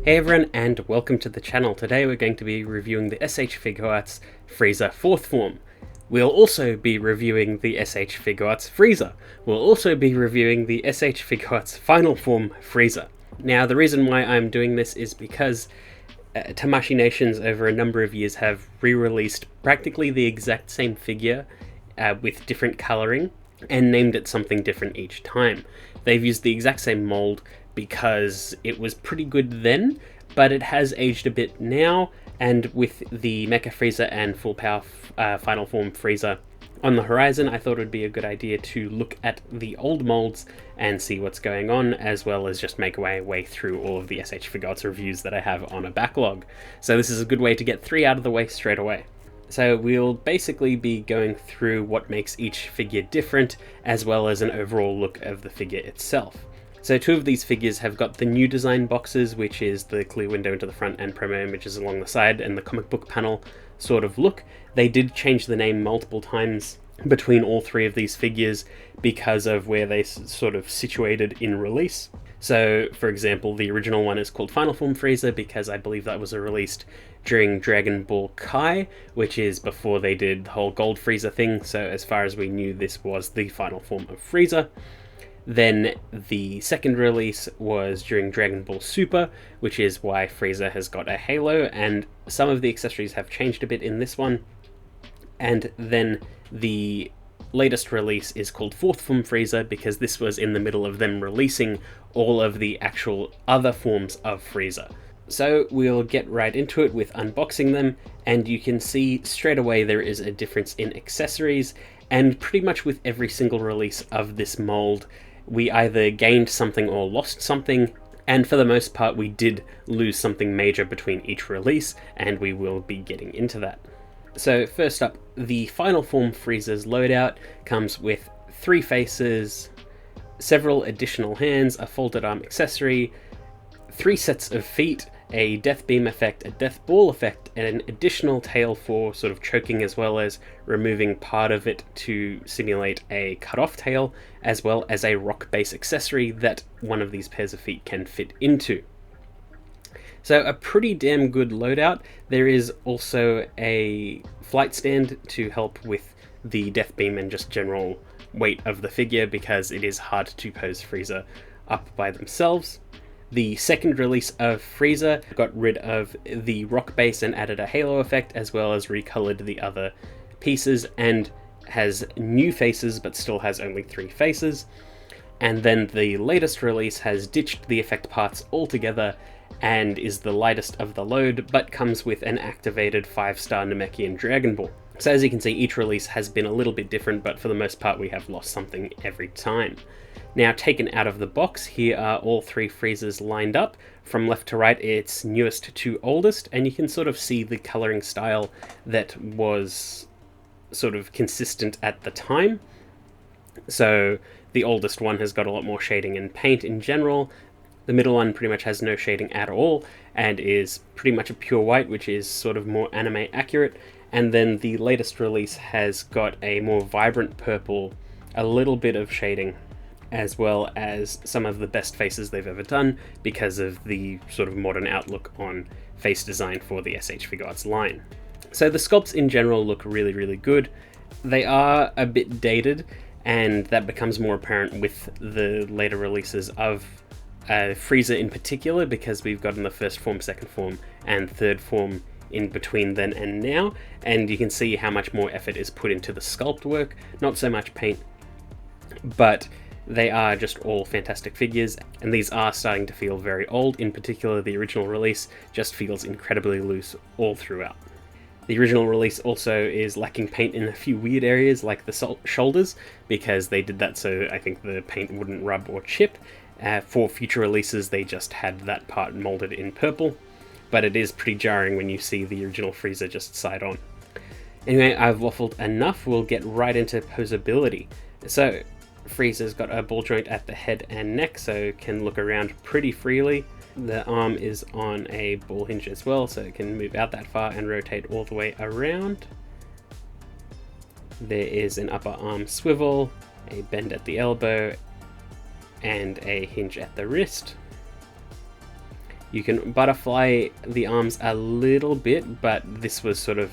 Hey everyone, and welcome to the channel. Today we're going to be reviewing the S.H.Figuarts Frieza 4th form. We'll also be reviewing the S.H.Figuarts Frieza. We'll also be reviewing the S.H.Figuarts final form Frieza. Now the reason why I'm doing this is because Tamashii Nations over a number of years have re-released practically the exact same figure with different colouring and named it something different each time. They've used the exact same mold because it was pretty good then, but it has aged a bit now, and with the Mecha Frieza and Full Power Final Form Frieza on the horizon, I thought it would be a good idea to look at the old molds and see what's going on, as well as just make my way through all of the S.H.Figuarts reviews that I have on a backlog. So this is a good way to get 3 out of the way straight away. So we'll basically be going through what makes each figure different, as well as an overall look of the figure itself. So 2 of these figures have got the new design boxes, which is the clear window into the front and promo images along the side and the comic book panel sort of look. They did change the name multiple times between all 3 of these figures because of where they sort of situated in release. So, for example, the original one is called Final Form Frieza because I believe that was released during Dragon Ball Kai, which is before they did the whole Gold Frieza thing, so as far as we knew, this was the final form of Frieza. Then the second release was during Dragon Ball Super, which is why Frieza has got a halo, and some of the accessories have changed a bit in this one. And then the latest release is called 4th Form Frieza because this was in the middle of them releasing all of the actual other forms of Frieza. So we'll get right into it with unboxing them, and you can see straight away there is a difference in accessories, and pretty much with every single release of this mold, we either gained something or lost something, and for the most part we did lose something major between each release, and we will be getting into that. So first up, the Final Form Frieza's loadout comes with 3 faces, several additional hands, a folded arm accessory, 3 sets of feet, a death beam effect, a death ball effect, and an additional tail for sort of choking, as well as removing part of it to simulate a cut-off tail, as well as a rock base accessory that one of these pairs of feet can fit into. So a pretty damn good loadout. There is also a flight stand to help with the death beam and just general weight of the figure, because it is hard to pose Frieza up by themselves. The second release of Frieza got rid of the rock base and added a halo effect, as well as recolored the other pieces and has new faces but still has only 3 faces. And then the latest release has ditched the effect parts altogether and is the lightest of the load, but comes with an activated 5-star Namekian Dragon Ball. So as you can see, each release has been a little bit different, but for the most part we have lost something every time. Now, taken out of the box, here are all 3 Friezas lined up. From left to right, it's newest to oldest, and you can sort of see the colouring style that was sort of consistent at the time. So the oldest one has got a lot more shading and paint in general. The middle one pretty much has no shading at all, and is pretty much a pure white, which is sort of more anime accurate. And then the latest release has got a more vibrant purple, a little bit of shading, as well as some of the best faces they've ever done because of the sort of modern outlook on face design for the S.H.Figuarts line. So the sculpts in general look really, really good. They are a bit dated, and that becomes more apparent with the later releases of Frieza in particular, because we've gotten the 1st form, 2nd form, and 3rd form in between then and now, and you can see how much more effort is put into the sculpt work, not so much paint, but they are just all fantastic figures, and these are starting to feel very old. In particular, the original release just feels incredibly loose all throughout. The original release also is lacking paint in a few weird areas, like the shoulders, because they did that so I think the paint wouldn't rub or chip. For future releases, they just had that part molded in purple, but it is pretty jarring when you see the original Frieza just side on. Anyway, I've waffled enough, we'll get right into posability. So, Frieza's got a ball joint at the head and neck, so can look around pretty freely. The arm is on a ball hinge as well, so it can move out that far and rotate all the way around. There is an upper arm swivel, a bend at the elbow, and a hinge at the wrist. You can butterfly the arms a little bit, but this was sort of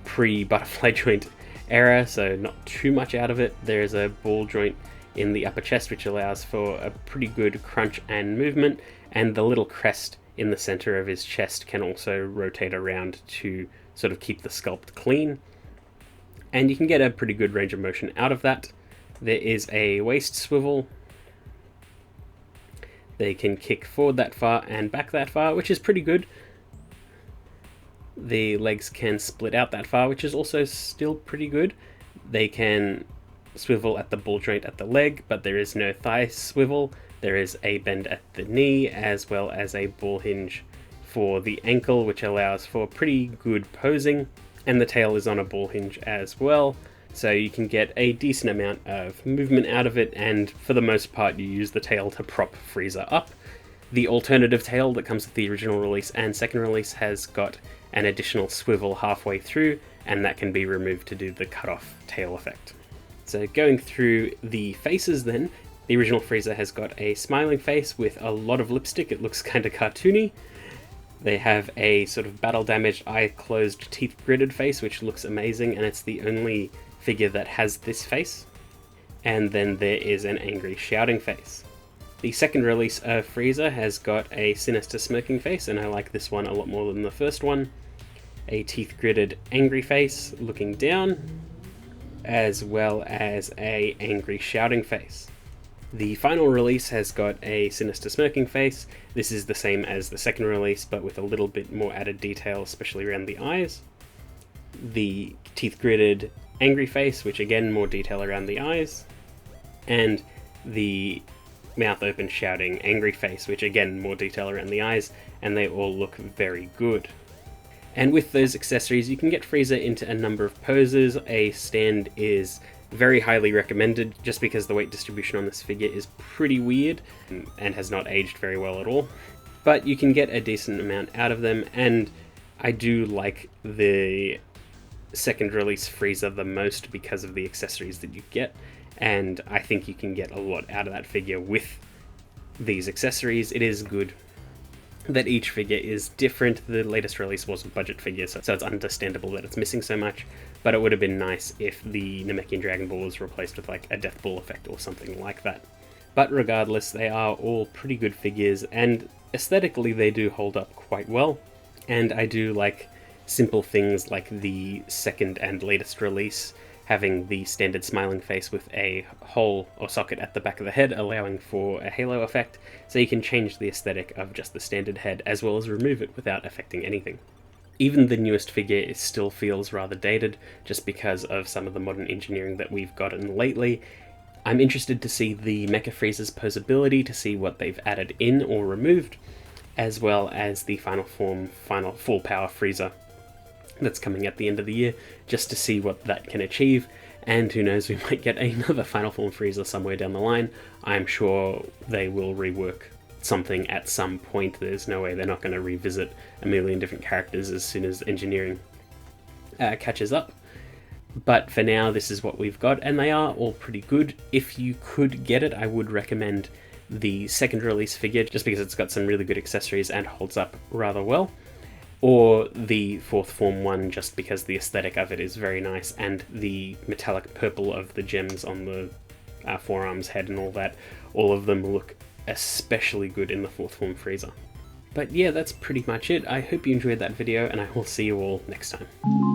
pre-butterfly joint era, so not too much out of it. There's a ball joint in the upper chest which allows for a pretty good crunch and movement, and the little crest in the center of his chest can also rotate around to sort of keep the sculpt clean. And you can get a pretty good range of motion out of that. There is a waist swivel. They can kick forward that far and back that far, which is pretty good. The legs can split out that far, which is also still pretty good. They can swivel at the ball joint at the leg, but there is no thigh swivel. There is a bend at the knee, as well as a ball hinge for the ankle, which allows for pretty good posing. And the tail is on a ball hinge as well, so you can get a decent amount of movement out of it, and for the most part you use the tail to prop Frieza up. The alternative tail that comes with the original release and second release has got an additional swivel halfway through, and that can be removed to do the cut-off tail effect. So going through the faces then, the original Frieza has got a smiling face with a lot of lipstick. It looks kind of cartoony. They have a sort of battle-damaged, eye-closed, teeth-gritted face, which looks amazing, and it's the only figure that has this face. And then there is an angry, shouting face. The second release of Frieza has got a sinister, smirking face, and I like this one a lot more than the first one. A teeth-gritted, angry face, looking down, as well as a angry, shouting face. The final release has got a sinister, smirking face. This is the same as the second release, but with a little bit more added detail, especially around the eyes. The teeth-gritted, angry face, which again, more detail around the eyes. And the mouth open, shouting, angry face, which again, more detail around the eyes, and they all look very good. And with those accessories, you can get Frieza into a number of poses. A stand is very highly recommended, just because the weight distribution on this figure is pretty weird and has not aged very well at all. But you can get a decent amount out of them, and I do like the second release Frieza the most because of the accessories that you get, and I think you can get a lot out of that figure with these accessories. It is good that each figure is different. The latest release was a budget figure, so it's understandable that it's missing so much, but it would have been nice if the Namekian Dragon Ball was replaced with like a Death Ball effect or something like that. But regardless, they are all pretty good figures, and aesthetically they do hold up quite well, and I do like simple things like the second and latest release having the standard smiling face with a hole or socket at the back of the head, allowing for a halo effect, so you can change the aesthetic of just the standard head as well as remove it without affecting anything. Even the newest figure still feels rather dated, just because of some of the modern engineering that we've gotten lately. I'm interested to see the Mecha Frieza's posability, to see what they've added in or removed, as well as the final form, final full power Frieza that's coming at the end of the year, just to see what that can achieve. And who knows, we might get another final form Frieza somewhere down the line. I'm sure they will rework something at some point. There's no way they're not going to revisit a million different characters as soon as engineering catches up. But for now, this is what we've got, and they are all pretty good. If you could get it, I would recommend the second release figure, just because it's got some really good accessories and holds up rather well. Or the fourth form one, just because the aesthetic of it is very nice, and the metallic purple of the gems on the forearms, head and all of them look especially good in the fourth form Frieza. But yeah, that's pretty much it. I hope you enjoyed that video, and I will see you all next time.